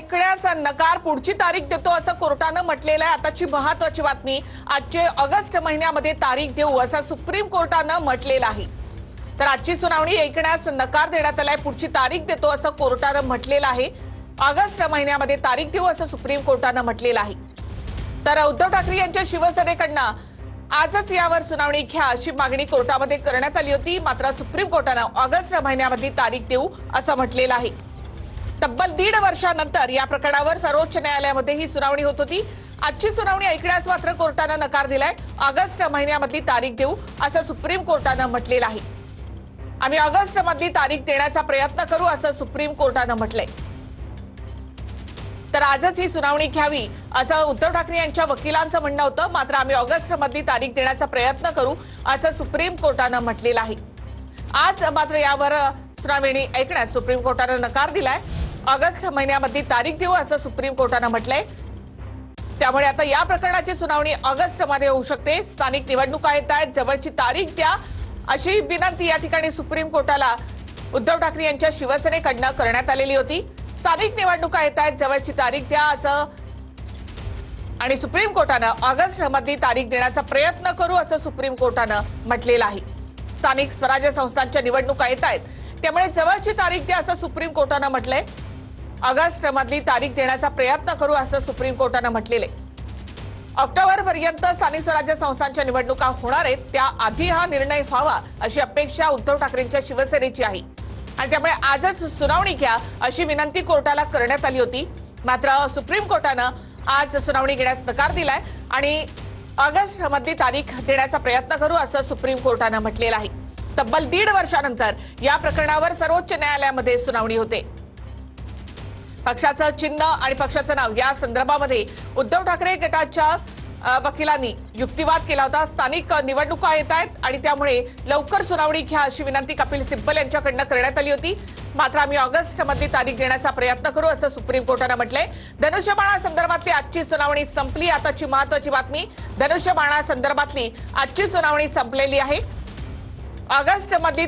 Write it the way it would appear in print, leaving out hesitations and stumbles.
ऐकण्यास नकार, पुढची तारीख देतो असं कोर्टानं म्हटलेलं आहे। आताची महत्त्वाची बातमी, आजचे ऑगस्ट महिन्यामध्ये तारीख देऊ असं सुप्रीम कोर्टानं म्हटलेलं आहे। तर आजची सुनावणी ऐकण्यास नकार देण्यात आलाय, पुढची तारीख देतो असं कोर्टानं म्हटलेलं आहे। ऑगस्ट महिन्यामध्ये तारीख देऊ असं सुप्रीम कोर्टानं म्हटलेलं आहे। तर उद्धव ठाकरे यांच्या शिवसेनेकडनं आजच यावर सुनावणी घ्या अशी मागणी कोर्टामध्ये करण्यात आली होती, मात्र सुप्रीम कोर्टानं ऑगस्ट महिन्यामध्ये तारीख देऊ असं म्हटलेलं आहे। तब्बल 1.5 वर्षानंतर या प्रकरणावर सर्वोच्च न्यायालयामध्ये ही सुनावणी होत होती। आजची सुनावणी ऐकण्यास मात्र कोर्टानं नकार दिलाय। ऑगस्ट महिन्यामधली तारीख देऊ असं सुप्रीम कोर्टानं म्हटलेलं आहे। आम्ही ऑगस्ट मधली तारीख देण्याचा प्रयत्न करू असं सुप्रीम कोर्टानं म्हटलंय। तर आजच ही सुनावणी घ्यावी असं उद्धव ठाकरे यांच्या वकिलांचं म्हणणं होतं, मात्र आम्ही ऑगस्ट मधली तारीख देण्याचा प्रयत्न करू असं सुप्रीम कोर्टानं म्हटलेलं आहे। आज मात्र यावर सुनावणी ऐकण्यास सुप्रीम कोर्टानं नकार दिलाय। ऑगस्ट महिन्यामधली तारीख देऊ असं सुप्रीम कोर्टानं म्हटलंय। त्यामुळे आता या प्रकरणाची सुनावणी ऑगस्ट मध्ये होऊ शकते। स्थानिक निवडणुका येत आहेत, जवळची तारीख द्या अशी विनंती या ठिकाणी सुप्रीम कोर्टाला उद्धव ठाकरे यांच्या शिवसेनेकडनं करण्यात आलेली होती। स्थानिक निवडणुका येत आहेत, जवळची तारीख द्या असं आणि सुप्रीम कोर्टानं ऑगस्ट मधली तारीख देण्याचा प्रयत्न करू असं सुप्रीम कोर्टानं म्हटलेलं आहे। स्थानिक स्वराज्य संस्थांच्या निवडणुका येत आहेत, त्यामुळे जवळची तारीख द्या असं सुप्रीम कोर्टानं म्हटलंय। ऑगस्ट मधली तारीख देण्याचा प्रयत्न करू असं सुप्रीम कोर्टानं म्हटलेले। ऑक्टोबरपर्यंत स्थानिक स्वराज्य संस्थांच्या निवडणुका होणार आहेत, त्याआधी हा निर्णय व्हावा अशी अपेक्षा उद्धव ठाकरेंच्या शिवसेनेची आहे आणि त्यामुळे आजच सुनावणी घ्या अशी विनंती कोर्टाला करण्यात आली होती, मात्र सुप्रीम कोर्टानं आज सुनावणी घेण्यास नकार दिलाय आणि ऑगस्ट मधली तारीख देण्याचा प्रयत्न करू असं सुप्रीम कोर्टानं म्हटलेलं आहे। तब्बल 1.5 वर्षानंतर या प्रकरणावर सर्वोच्च न्यायालयामध्ये सुनावणी होते। पक्षाचं चिन्ह आणि पक्षाचं नाव या संदर्भामध्ये उद्धव ठाकरे गटाच्या वकिलांनी युक्तिवाद केला होता। स्थानिक निवडणुका येत आहेत आणि त्यामुळे लवकर सुनावणी घ्या अशी विनंती कपिल सिब्बल यांच्याकडनं करण्यात आली होती, मात्र आम्ही ऑगस्ट मधली तारीख देण्याचा प्रयत्न करू असं सुप्रीम कोर्टानं म्हटलंय। धनुष्यबाणा संदर्भातली आजची सुनावणी संपली। आताची महत्त्वाची बातमी, धनुष्यबाणा संदर्भातली आजची सुनावणी संपलेली आहे। ऑगस्ट मधली